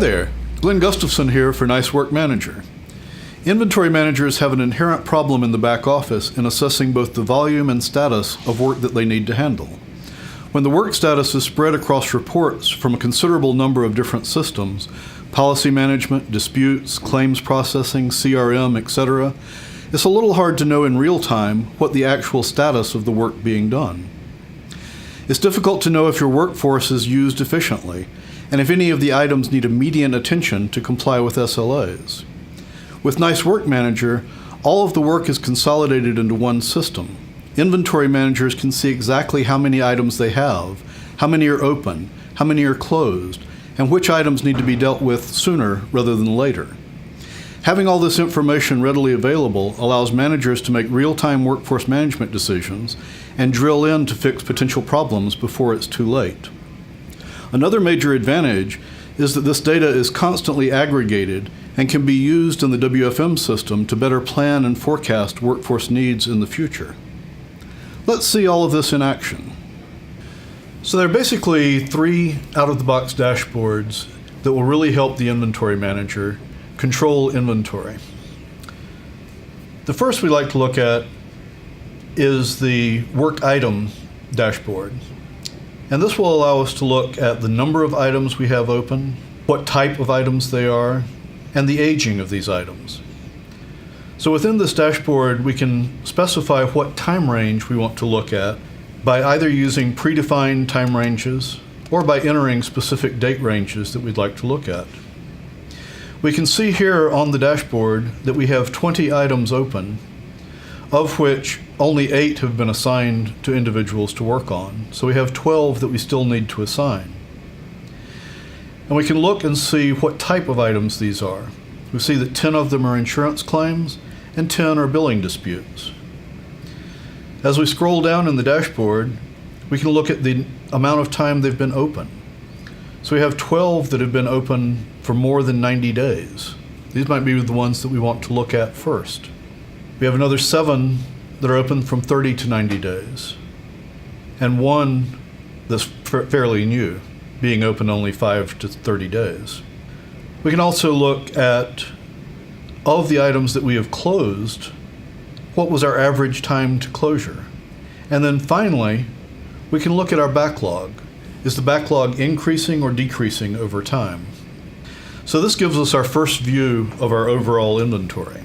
there, Glenn Gustafson here for Nice Work Manager. Inventory managers have an inherent problem in the back office in assessing both the volume and status of work that they need to handle. When the work status is spread across reports from a considerable number of different systems, policy management, disputes, claims processing, CRM, etc., it's a little hard to know in real time what the actual status of the work being done. It's difficult to know if your workforce is used efficiently, and if any of the items need immediate attention to comply with SLAs. With Nice Work Manager, all of the work is consolidated into one system. Inventory managers can see exactly how many items they have, how many are open, how many are closed, and which items need to be dealt with sooner rather than later. Having all this information readily available allows managers to make real-time workforce management decisions and drill in to fix potential problems before it's too late. Another major advantage is that this data is constantly aggregated and can be used in the WFM system to better plan and forecast workforce needs in the future. Let's see all of this in action. So there are basically 3 out-of-the-box dashboards that will really help the inventory manager control inventory. The first we like to look at is the work item dashboard. And this will allow us to look at the number of items we have open, what type of items they are, and the aging of these items. So within this dashboard, we can specify what time range we want to look at by either using predefined time ranges or by entering specific date ranges that we'd like to look at. We can see here on the dashboard that we have 20 items open, of which only 8 have been assigned to individuals to work on. So we have 12 that we still need to assign. And we can look and see what type of items these are. We see that 10 of them are insurance claims and 10 are billing disputes. As we scroll down in the dashboard, we can look at the amount of time they've been open. So we have 12 that have been open for more than 90 days. These might be the ones that we want to look at first. We have another 7 that are open from 30 to 90 days, and 1 that's fairly new, being open only 5 to 30 days. We can also look at, of the items that we have closed, what was our average time to closure? And then finally, we can look at our backlog. Is the backlog increasing or decreasing over time? So this gives us our first view of our overall inventory.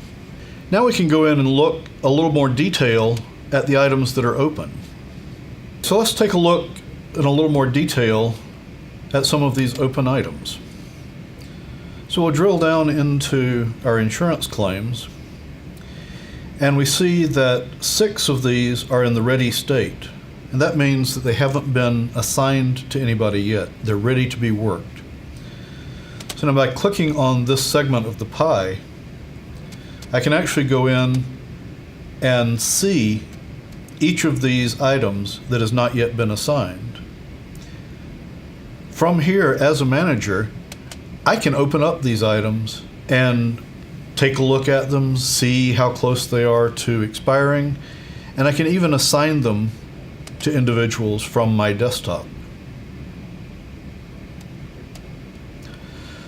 Now we can go in and look a little more detail at the items that are open. So let's take a look in a little more detail at some of these open items. So we'll drill down into our insurance claims, and we see that 6 of these are in the ready state. And that means that they haven't been assigned to anybody yet. They're ready to be worked. So now by clicking on this segment of the pie, I can actually go in and see each of these items that has not yet been assigned. From here, as a manager, I can open up these items and take a look at them, see how close they are to expiring, and I can even assign them to individuals from my desktop.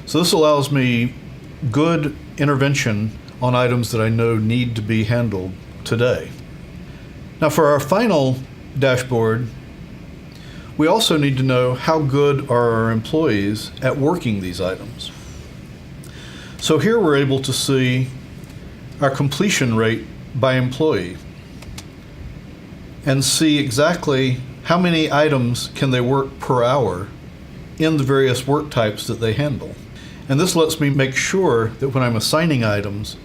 So this allows me good intervention on items that I know need to be handled today. Now for our final dashboard, we also need to know how good are our employees at working these items. So here we're able to see our completion rate by employee and see exactly how many items can they work per hour in the various work types that they handle. And this lets me make sure that when I'm assigning items,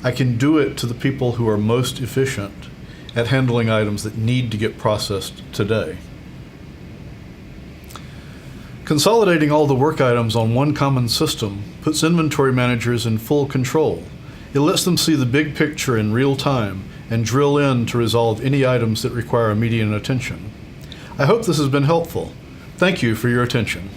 I can do it to the people who are most efficient at handling items that need to get processed today. Consolidating all the work items on one common system puts inventory managers in full control. It lets them see the big picture in real time and drill in to resolve any items that require immediate attention. I hope this has been helpful. Thank you for your attention.